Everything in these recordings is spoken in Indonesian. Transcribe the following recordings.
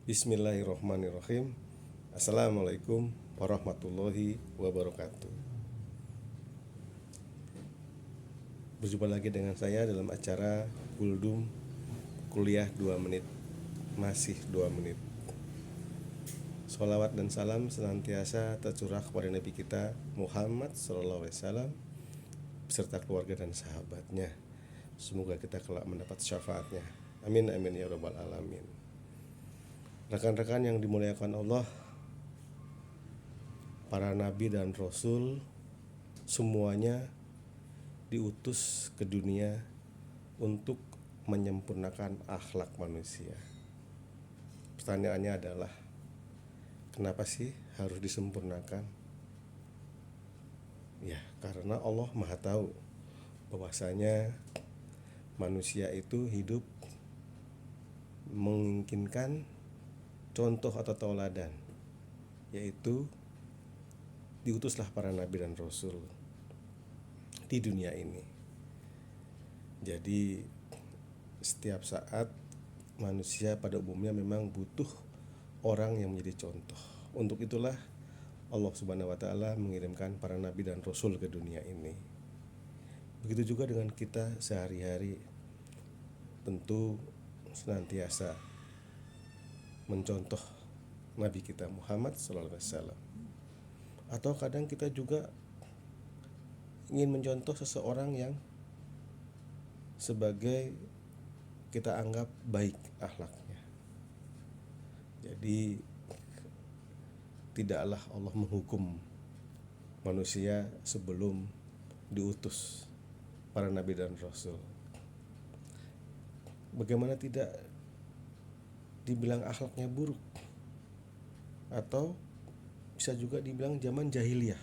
Bismillahirrahmanirrahim. Assalamualaikum warahmatullahi wabarakatuh. Berjumpa lagi dengan saya dalam acara Guldum Kuliah 2 menit. Masih 2 menit. Sholawat dan salam senantiasa tercurah kepada Nabi kita Muhammad SAW beserta keluarga dan sahabatnya. Semoga kita kelak mendapat syafaatnya. Amin amin ya rabbal alamin. Rekan-rekan yang dimuliakan Allah, para nabi dan rasul semuanya diutus ke dunia untuk menyempurnakan akhlak manusia. Pertanyaannya adalah, kenapa sih harus disempurnakan? Ya, karena Allah Maha tahu bahwasanya manusia itu hidup menginginkan contoh atau tauladan, yaitu diutuslah para nabi dan rasul di dunia ini. Jadi setiap saat manusia pada umumnya memang butuh orang yang menjadi contoh. Untuk itulah Allah Subhanahu wa taala mengirimkan para nabi dan rasul ke dunia ini. Begitu juga dengan kita sehari-hari, tentu senantiasa mencontoh Nabi kita Muhammad SAW. Atau kadang kita juga ingin mencontoh seseorang yang sebagai kita anggap baik akhlaknya. Jadi tidaklah Allah menghukum manusia sebelum diutus para nabi dan rasul. Bagaimana tidak dibilang akhlaknya buruk, atau bisa juga dibilang zaman jahiliyah.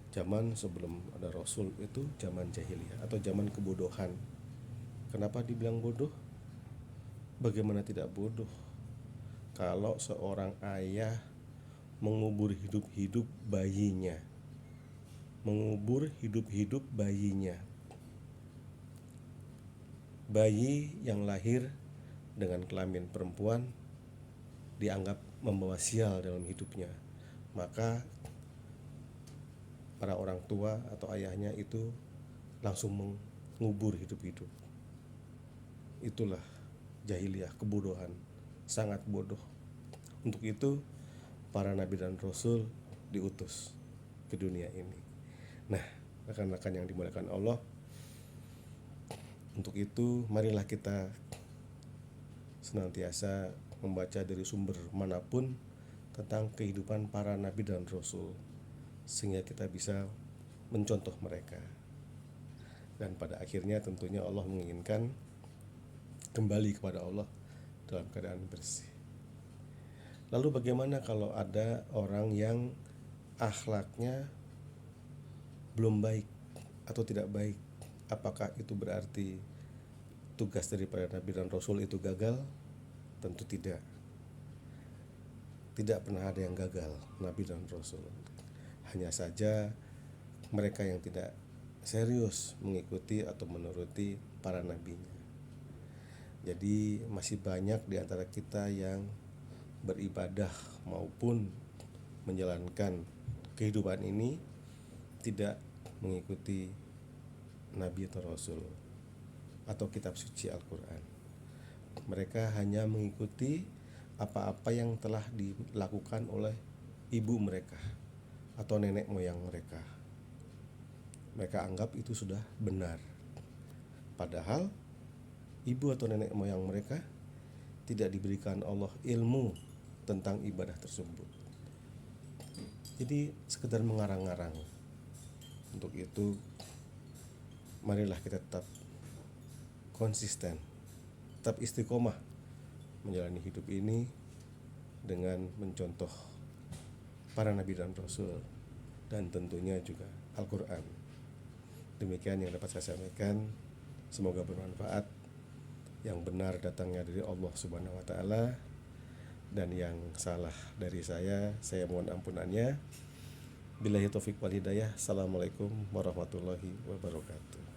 Zaman sebelum ada rasul itu zaman jahiliyah atau zaman kebodohan. Kenapa dibilang bodoh? Bagaimana tidak bodoh kalau seorang ayah mengubur hidup-hidup bayinya, bayi yang lahir dengan kelamin perempuan dianggap membawa sial dalam hidupnya. Maka para orang tua atau ayahnya itu langsung mengubur hidup-hidup. Itulah jahiliyah, kebodohan, sangat bodoh. Untuk itu para nabi dan rasul diutus ke dunia ini. Nah, rekan-rekan yang dimuliakan Allah, untuk itu marilah kita senantiasa membaca dari sumber manapun tentang kehidupan para nabi dan rasul, sehingga kita bisa mencontoh mereka. Dan pada akhirnya tentunya Allah menginginkan kembali kepada Allah dalam keadaan bersih. Lalu bagaimana kalau ada orang yang akhlaknya belum baik atau tidak baik? Apakah itu berarti tugas daripada nabi dan rasul itu gagal? Tentu tidak. Tidak pernah ada yang gagal nabi dan rasul. Hanya saja mereka yang tidak serius mengikuti atau menuruti para nabinya. Jadi masih banyak di antara kita yang beribadah maupun menjalankan kehidupan ini tidak mengikuti nabi atau rasul atau kitab suci Al-Quran. Mereka hanya mengikuti apa-apa yang telah dilakukan oleh ibu mereka atau nenek moyang mereka. Mereka anggap itu sudah benar, padahal ibu atau nenek moyang mereka tidak diberikan Allah ilmu tentang ibadah tersebut. Jadi sekedar mengarang-arang. Untuk itu marilah kita tetap konsisten, tetap istiqomah menjalani hidup ini dengan mencontoh para nabi dan rasul dan tentunya juga Al-Quran. Demikian yang dapat saya sampaikan. Semoga bermanfaat. Yang benar datangnya dari Allah Subhanahu wa taala, dan yang salah dari saya mohon ampunannya. Billahi taufik wal hidayah. Assalamualaikum warahmatullahi wabarakatuh.